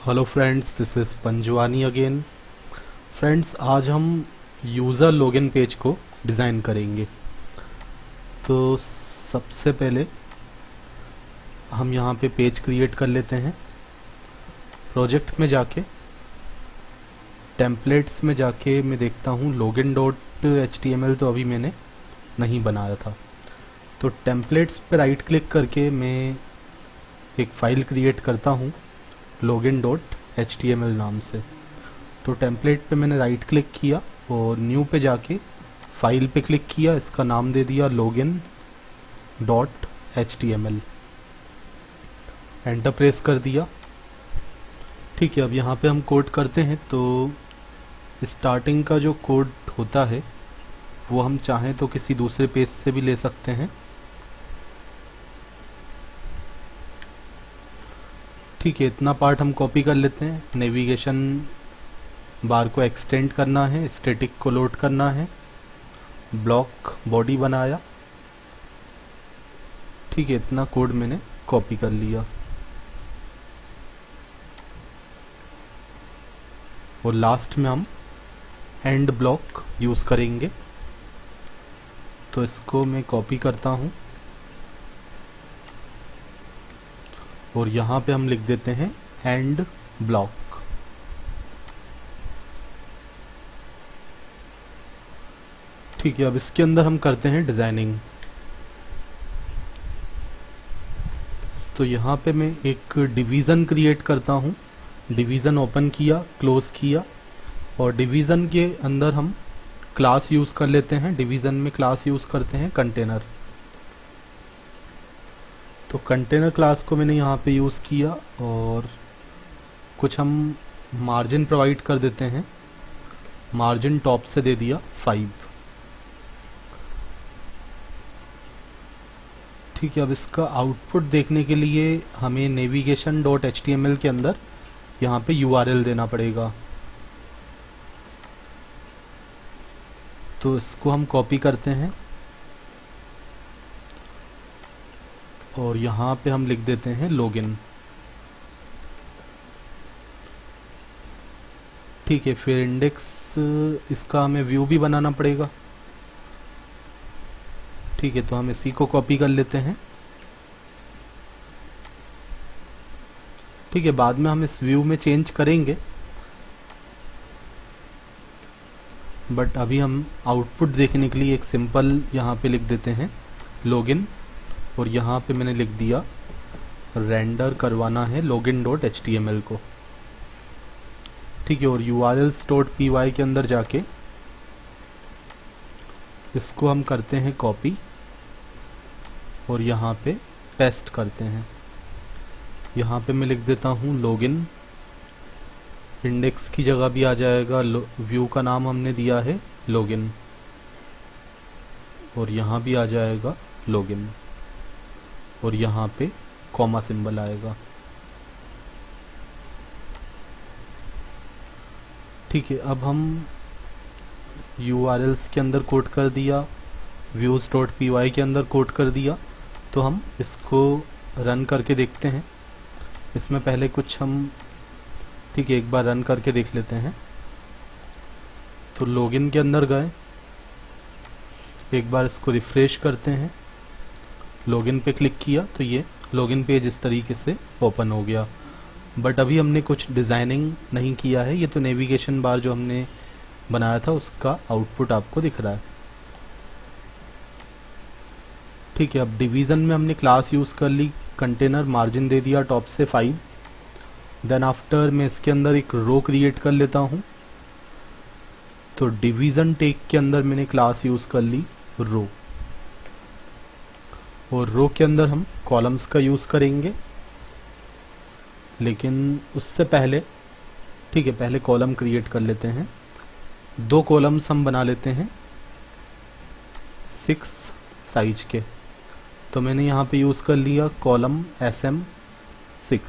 Hello friends, this is Panjwani again. Friends, आज हम user login page को डिज़ाइन करेंगे। तो सबसे पहले हम यहाँ पे पेज क्रिएट कर लेते हैं। प्रोजेक्ट में जाके टेम्पलेट्स में जाके मैं देखता हूँ login.html तो अभी मैंने नहीं बनाया था। तो टेम्पलेट्स पे राइट क्लिक करके मैं एक फ़ाइल क्रिएट करता हूँ login.html नाम से। तो टेम्पलेट पे मैंने राइट क्लिक किया और न्यू पे जाके फाइल पे क्लिक किया, इसका नाम दे दिया login.html। एंटर प्रेस कर दिया। ठीक है, अब यहाँ पे हम कोड करते हैं। तो स्टार्टिंग का जो कोड होता है वो हम चाहें तो किसी दूसरे पेज से भी ले सकते हैं। ठीक है, इतना पार्ट हम कॉपी कर लेते हैं। नेविगेशन बार को एक्सटेंड करना है, स्टैटिक को लोड करना है, ब्लॉक बॉडी बनाया। ठीक है, इतना कोड मैंने कॉपी कर लिया। और लास्ट में हम एंड ब्लॉक यूज़ करेंगे। तो इसको मैं कॉपी करता हूँ और यहाँ पे हम लिख देते हैं एंड ब्लॉक। ठीक है, अब इसके अंदर हम करते हैं डिज़ाइनिंग। तो यहाँ पे मैं एक डिवीज़न क्रिएट करता हूँ। डिवीज़न ओपन किया, क्लोज किया, और डिवीज़न के अंदर हम क्लास यूज़ कर लेते हैं। डिवीज़न में क्लास यूज़ करते हैं कंटेनर। तो कंटेनर क्लास को मैंने यहाँ पे यूज़ किया और कुछ हम मार्जिन प्रोवाइड कर देते हैं। मार्जिन टॉप से दे दिया 5। ठीक है, अब इसका आउटपुट देखने के लिए हमें navigation.html के अंदर यहाँ पे URL देना पड़ेगा। तो इसको हम कॉपी करते हैं और यहाँ पे हम लिख देते हैं लॉगिन। ठीक है, फिर इंडेक्स, इसका हमें व्यू भी बनाना पड़ेगा। ठीक है, तो हम इसी को कॉपी कर लेते हैं। ठीक है, बाद में हम इस व्यू में चेंज करेंगे, बट अभी हम आउटपुट देखने के लिए एक सिंपल यहाँ पे लिख देते हैं लॉगिन, और यहाँ पे मैंने लिख दिया रेंडर करवाना है login.html को। ठीक है, और urls.py के अंदर जाके इसको हम करते हैं कॉपी और यहाँ पे पेस्ट करते हैं। यहाँ पे मैं लिख देता हूँ लॉगिन। इंडेक्स की जगह भी आ जाएगा। व्यू का नाम हमने दिया है लॉगिन, और यहाँ भी आ जाएगा लॉगिन, और यहाँ पे कॉमा सिंबल आएगा। ठीक है, अब हम URLs के अंदर कोड कर दिया, views.py के अंदर कोड कर दिया। तो हम इसको रन करके देखते हैं। इसमें पहले कुछ हम, ठीक है, एक बार रन करके देख लेते हैं। तो लॉगिन के अंदर गए, एक बार इसको रिफ्रेश करते हैं, लॉगिन पे क्लिक किया तो ये लॉगिन पेज इस तरीके से ओपन हो गया। बट अभी हमने कुछ डिज़ाइनिंग नहीं किया है। ये तो नेविगेशन बार जो हमने बनाया था उसका आउटपुट आपको दिख रहा है। ठीक है, अब डिवीज़न में हमने क्लास यूज़ कर ली, कंटेनर, मार्जिन दे दिया टॉप से 5। देन आफ्टर मैं इसके अंदर एक रो क्रिएट कर लेता हूँ। तो डिवीज़न टेक के अंदर मैंने क्लास यूज़ कर ली रो, और रो के अंदर हम कॉलम्स का यूज़ करेंगे। लेकिन उससे पहले, ठीक है, पहले कॉलम क्रिएट कर लेते हैं। 2 कॉलम्स हम बना लेते हैं 6 साइज के। तो मैंने यहाँ पे यूज़ कर लिया कॉलम SM6।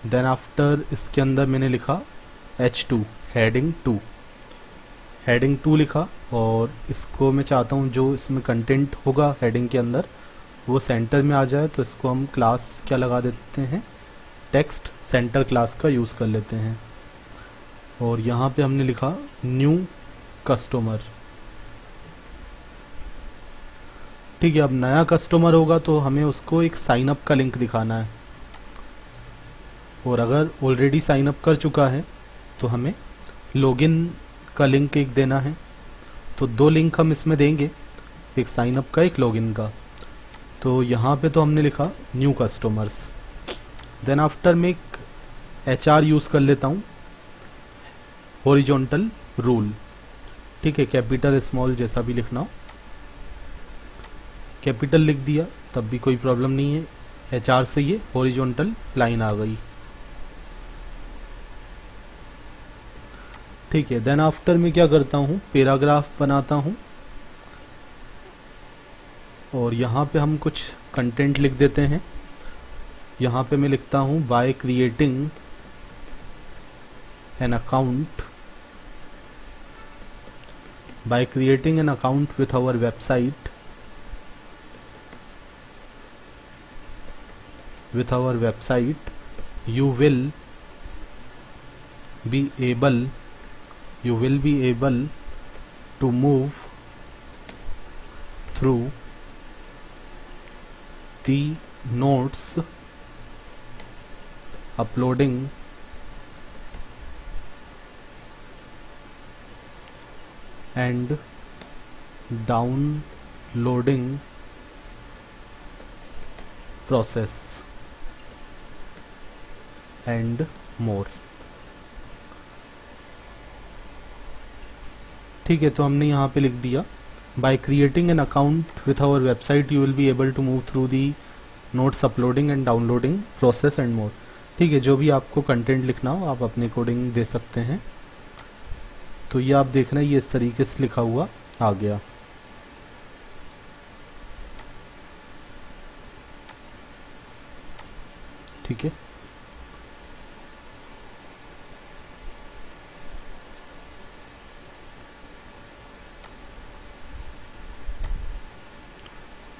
देन आफ्टर इसके अंदर मैंने लिखा H2, हेडिंग 2 लिखा, और इसको मैं चाहता हूँ जो इसमें कंटेंट होगा हेडिंग के अंदर वो सेंटर में आ जाए। तो इसको हम क्लास क्या लगा देते हैं, टेक्स्ट सेंटर क्लास का यूज़ कर लेते हैं और यहाँ पे हमने लिखा न्यू कस्टमर। ठीक है, अब नया कस्टमर होगा तो हमें उसको एक साइन अप का लिंक दिखाना है, और अगर ऑलरेडी साइन अप कर चुका है तो हमें लॉगिन का लिंक एक देना है। तो दो लिंक हम इसमें देंगे, एक साइन अप का, एक लॉगिन का। तो यहाँ पे तो हमने लिखा न्यू कस्टमर्स। देन आफ्टर मैं एक HR यूज़ कर लेता हूँ, हॉरिजॉन्टल रूल। ठीक है, कैपिटल स्मॉल जैसा भी लिखना हो, कैपिटल लिख दिया तब भी कोई प्रॉब्लम नहीं है। HR से ये हॉरिजॉन्टल लाइन आ गई। ठीक है, देन आफ्टर मैं क्या करता हूँ, पैराग्राफ बनाता हूँ और यहाँ पे हम कुछ कंटेंट लिख देते हैं। यहाँ पे मैं लिखता हूँ by creating an account with our website you will be able to move through the notes uploading and downloading process and more। ठीक है, तो हमने यहाँ पे लिख दिया by creating an account with our website you will be able to move through the notes uploading and downloading process and more. ठीक है, जो भी आपको कंटेंट लिखना हो आप अपने अकॉर्डिंग दे सकते हैं। तो ये आप देख रहे हैं, ये इस तरीके से लिखा हुआ आ गया। ठीक है,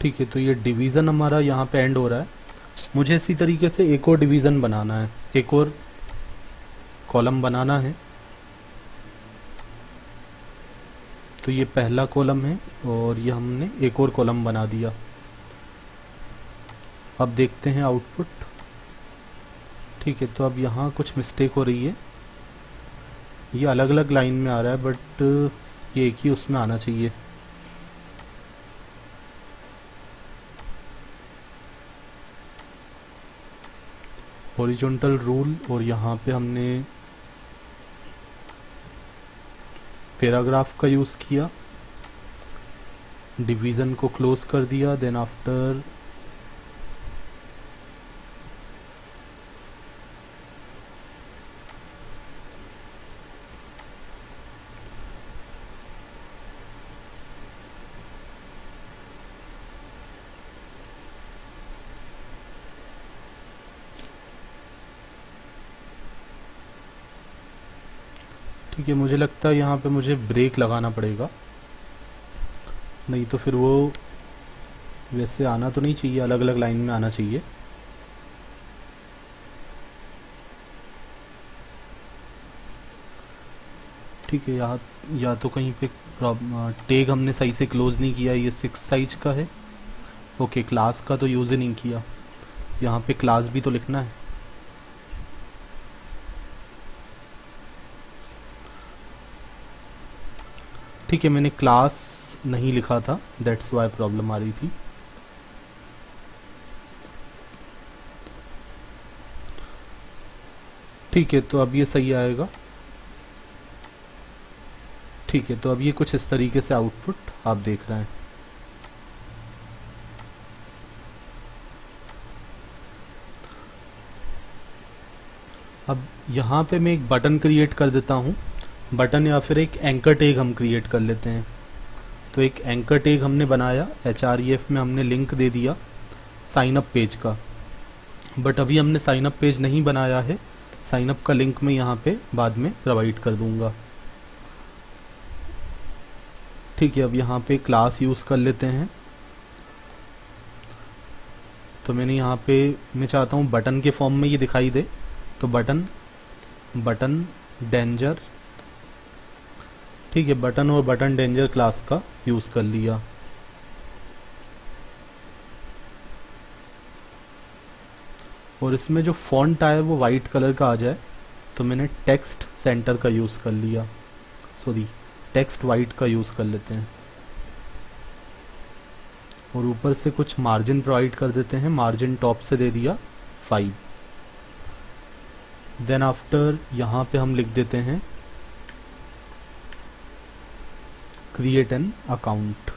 ठीक है, तो ये डिवीज़न हमारा यहाँ पे एंड हो रहा है। मुझे इसी तरीके से एक और डिवीज़न बनाना है, एक और कॉलम बनाना है। तो ये पहला कॉलम है और ये हमने एक और कॉलम बना दिया। अब देखते हैं आउटपुट। ठीक है, तो अब यहाँ कुछ मिस्टेक हो रही है, ये अलग अलग लाइन में आ रहा है बट ये एक ही उसमें आना चाहिए। हॉरिजॉन्टल रूल और यहाँ पे हमने पैराग्राफ का यूज़ किया, डिवीज़न को क्लोज कर दिया। देन आफ्टर ठीक है, मुझे लगता है यहाँ पे मुझे ब्रेक लगाना पड़ेगा, नहीं तो फिर वो वैसे आना तो नहीं चाहिए, अलग अलग लाइन में आना चाहिए। ठीक है, यहाँ या तो कहीं पे टैग हमने सही से क्लोज नहीं किया, ये 6 साइज का है। ओके, क्लास का तो यूज़ ही नहीं किया, यहाँ पे क्लास भी तो लिखना है। ठीक है, मैंने क्लास नहीं लिखा था, दैट्स वाई प्रॉब्लम आ रही थी। ठीक है, तो अब ये सही आएगा। ठीक है, तो अब ये कुछ इस तरीके से आउटपुट आप देख रहे हैं। अब यहाँ पे मैं एक बटन क्रिएट कर देता हूँ, बटन या फिर एक एंकर टैग हम क्रिएट कर लेते हैं। तो एक एंकर टैग हमने बनाया, href में हमने लिंक दे दिया साइन अप पेज का, बट अभी हमने साइन अप पेज नहीं बनाया है। साइन अप का लिंक मैं यहाँ पे बाद में प्रोवाइड कर दूंगा। ठीक है, अब यहाँ पे क्लास यूज़ कर लेते हैं तो मैंने यहाँ पे, मैं चाहता हूँ बटन के फॉर्म में ये दिखाई दे, तो बटन डेंजर, ठीक है, बटन और बटन डेंजर क्लास का यूज़ कर लिया। और इसमें जो फॉन्ट आया वो वाइट कलर का आ जाए, तो मैंने टेक्स्ट सेंटर का यूज़ कर लिया, सॉरी टेक्स्ट वाइट का यूज़ कर लेते हैं। और ऊपर से कुछ मार्जिन प्रोवाइड कर देते हैं, मार्जिन टॉप से दे दिया 5। देन आफ्टर यहाँ पे हम लिख देते हैं create an account.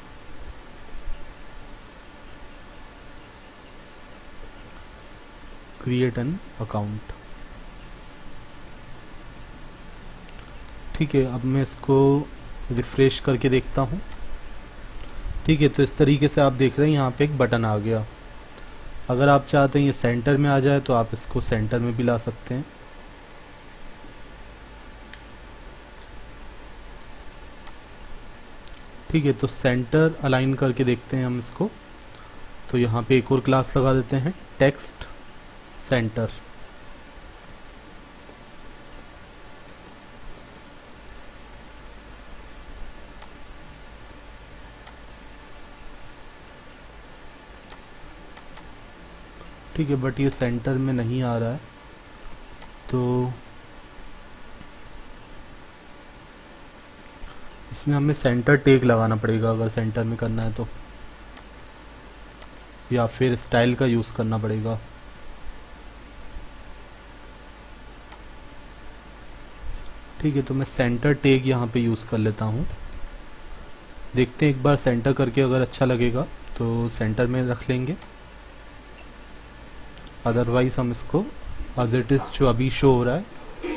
Create an account, ठीक है। अब मैं इसको रिफ्रेश करके देखता हूँ, ठीक है। तो इस तरीके से आप देख रहे हैं यहाँ पे एक बटन आ गया। अगर आप चाहते हैं ये सेंटर में आ जाए तो आप इसको सेंटर में भी ला सकते हैं। ठीक है, तो सेंटर अलाइन करके देखते हैं हम इसको। तो यहाँ पे एक और क्लास लगा देते हैं, टेक्स्ट सेंटर। ठीक है, बट ये सेंटर में नहीं आ रहा है, तो इसमें हमें सेंटर टैग लगाना पड़ेगा अगर सेंटर में करना है तो, या फिर स्टाइल का यूज़ करना पड़ेगा। ठीक है, तो मैं सेंटर टैग यहाँ पे यूज़ कर लेता हूँ। देखते हैं एक बार सेंटर करके, अगर अच्छा लगेगा तो सेंटर में रख लेंगे, अदरवाइज हम इसको एज इट इज़ जो अभी शो हो रहा है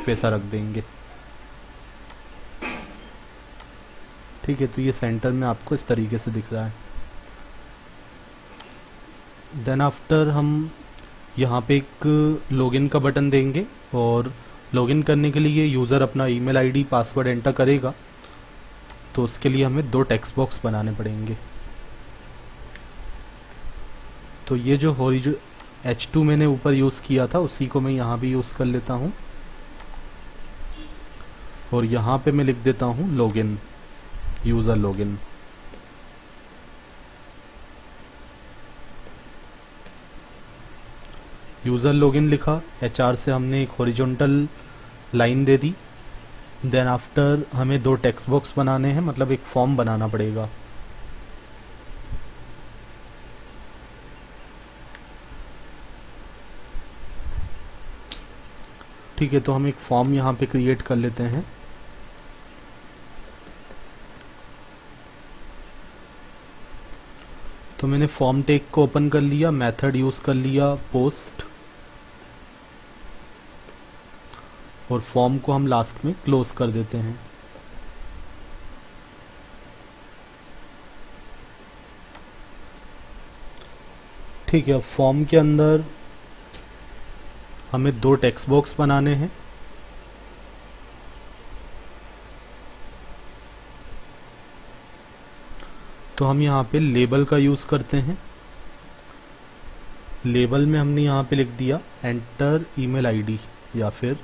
वैसा रख देंगे। ठीक है, तो ये सेंटर में आपको इस तरीके से दिख रहा है। देन आफ्टर हम यहाँ पे एक लॉगिन का बटन देंगे, और लॉगिन करने के लिए यूज़र अपना ईमेल आईडी पासवर्ड एंटर करेगा, तो उसके लिए हमें 2 टेक्स्ट बॉक्स बनाने पड़ेंगे। तो ये जो H2 मैंने ऊपर यूज़ किया था उसी को मैं यहाँ भी यूज़ कर लेता हूँ, और यहाँ पे मैं लिख देता हूँ login, user login. User login लिखा, HR से हमने एक हॉरिजॉन्टल लाइन दे दी। देन आफ्टर हमें 2 टेक्स्ट बॉक्स बनाने हैं, मतलब एक फॉर्म बनाना पड़ेगा। ठीक है, तो हम एक फॉर्म यहाँ पे क्रिएट कर लेते हैं। तो मैंने फॉर्म टैग को ओपन कर लिया, मेथड यूज़ कर लिया पोस्ट, और फॉर्म को हम लास्ट में क्लोज कर देते हैं। ठीक है, फॉर्म के अंदर हमें 2 टेक्स्ट बॉक्स बनाने हैं। तो हम यहाँ पे लेबल का यूज़ करते हैं। लेबल में हमने यहाँ पे लिख दिया एंटर ईमेल आईडी, या फिर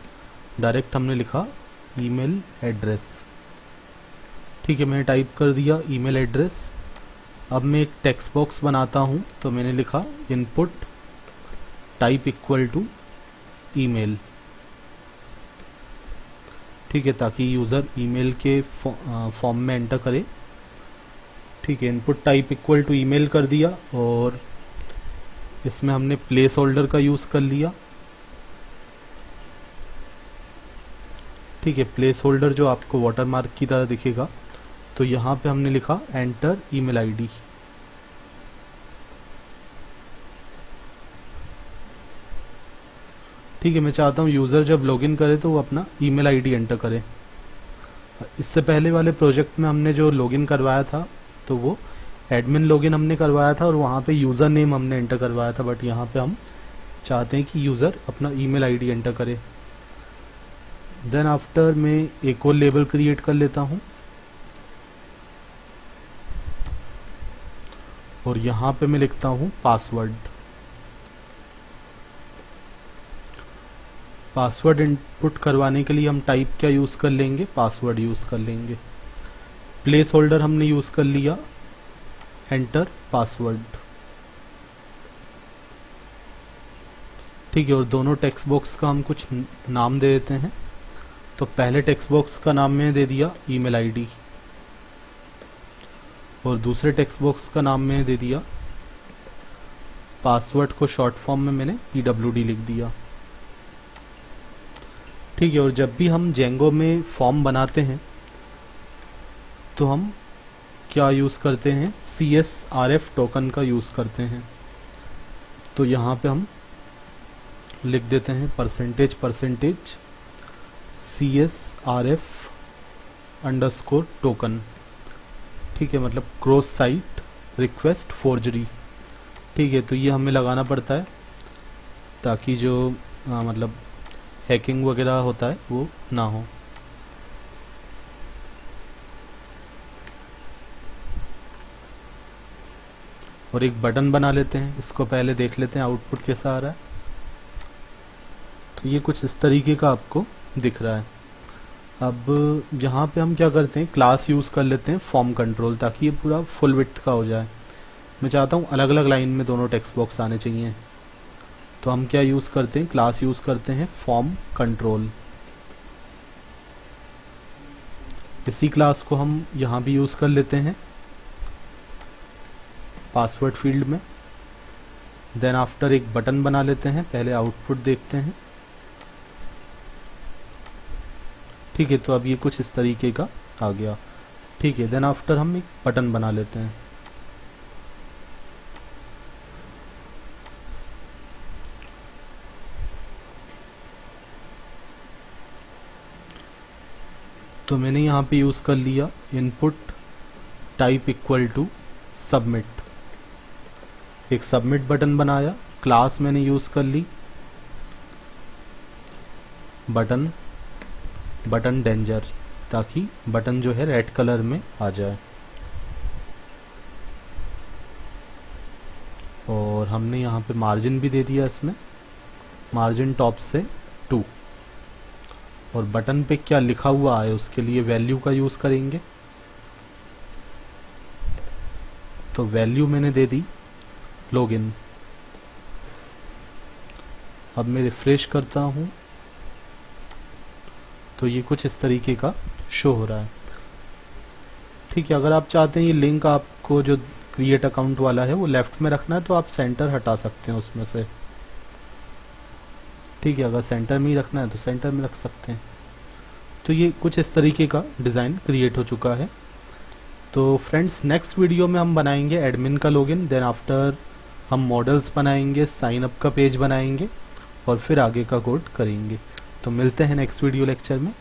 डायरेक्ट हमने लिखा ईमेल एड्रेस। ठीक है, मैंने टाइप कर दिया ईमेल एड्रेस। अब मैं एक टेक्स्ट बॉक्स बनाता हूँ, तो मैंने लिखा input type equal to email. ठीक है, ताकि यूज़र ईमेल के फॉर्म में एंटर करे। ठीक है, input type equal to email कर दिया, और इसमें हमने प्लेस होल्डर का यूज़ कर लिया। ठीक है, प्लेस होल्डर जो आपको वाटरमार्क की तरह दिखेगा, तो यहाँ पे हमने लिखा एंटर ईमेल आईडी। ठीक है, मैं चाहता हूँ यूज़र जब लॉगिन करे तो वो अपना ईमेल आईडी एंटर करे। इससे पहले वाले प्रोजेक्ट में हमने जो लॉगिन करवाया था, तो वो एडमिन लॉगिन हमने करवाया था, और वहाँ पे यूज़र नेम हमने एंटर करवाया था। बट यहाँ पे हम चाहते हैं कि यूज़र अपना ईमेल आईडी एंटर करे। देन आफ्टर मैं एक और लेबल क्रिएट कर लेता हूँ, और यहाँ पे मैं लिखता हूँ पासवर्ड। पासवर्ड इनपुट करवाने के लिए हम टाइप क्या यूज़ कर लेंगे, पासवर्ड यूज़ कर लेंगे। प्लेस होल्डर हमने यूज़ कर लिया, एंटर पासवर्ड। ठीक है, और दोनों टेक्स्ट बॉक्स का हम कुछ नाम दे देते हैं। तो पहले टेक्स्ट बॉक्स का नाम मैंने दे दिया ईमेल आईडी, और दूसरे टेक्स्ट बॉक्स का नाम मैंने दे दिया, पासवर्ड को शॉर्ट फॉर्म में मैंने PWD लिख दिया। ठीक है, और जब भी हम जेंगो में फॉर्म बनाते हैं तो हम क्या यूज़ करते हैं, CSRF टोकन का यूज़ करते हैं। तो यहाँ पे हम लिख देते हैं परसेंटेज CSRF अंडरस्कोर टोकन। ठीक है, मतलब क्रॉस साइट रिक्वेस्ट फोर्जरी। ठीक है, तो ये हमें लगाना पड़ता है ताकि जो मतलब हैकिंग वगैरह होता है वो ना हो। और एक बटन बना लेते हैं, इसको पहले देख लेते हैं आउटपुट कैसा आ रहा है। तो ये कुछ इस तरीके का आपको दिख रहा है। अब यहाँ पे हम क्या करते हैं, क्लास यूज़ कर लेते हैं फॉर्म कंट्रोल, ताकि ये पूरा फुल विड्थ का हो जाए। मैं चाहता हूँ अलग अलग लाइन में दोनों टेक्स्ट बॉक्स आने चाहिए। तो हम क्या यूज़ करते हैं, क्लास यूज़ करते हैं फॉर्म कंट्रोल। इसी क्लास को हम यहाँ भी यूज़ कर लेते हैं पासवर्ड फील्ड में। देन आफ्टर एक बटन बना लेते हैं, पहले आउटपुट देखते हैं। ठीक है, तो अब ये कुछ इस तरीके का आ गया। ठीक है, देन आफ्टर हम एक बटन बना लेते हैं। तो मैंने यहाँ पे यूज़ कर लिया input type equal to submit. एक सबमिट बटन बनाया, क्लास मैंने यूज़ कर ली बटन डेंजर, ताकि बटन जो है रेड कलर में आ जाए। और हमने यहाँ पे मार्जिन भी दे दिया, इसमें मार्जिन टॉप से 2। और बटन पे क्या लिखा हुआ है उसके लिए वैल्यू का यूज़ करेंगे। तो वैल्यू मैंने दे दी लॉगिन। अब मैं रिफ्रेश करता हूँ तो ये कुछ इस तरीके का शो हो रहा है। ठीक है, अगर आप चाहते हैं ये लिंक आपको जो क्रिएट अकाउंट वाला है वो लेफ्ट में रखना है तो आप सेंटर हटा सकते हैं उसमें से। ठीक है, अगर सेंटर में ही रखना है तो सेंटर में रख सकते हैं। तो ये कुछ इस तरीके का डिज़ाइन क्रिएट हो चुका है। तो फ्रेंड्स, नेक्स्ट वीडियो में हम बनाएंगे एडमिन का लॉगिन, देन आफ्टर हम मॉडल्स बनाएंगे, साइन अप का पेज बनाएंगे और फिर आगे का कोड करेंगे। तो मिलते हैं नेक्स्ट वीडियो लेक्चर में।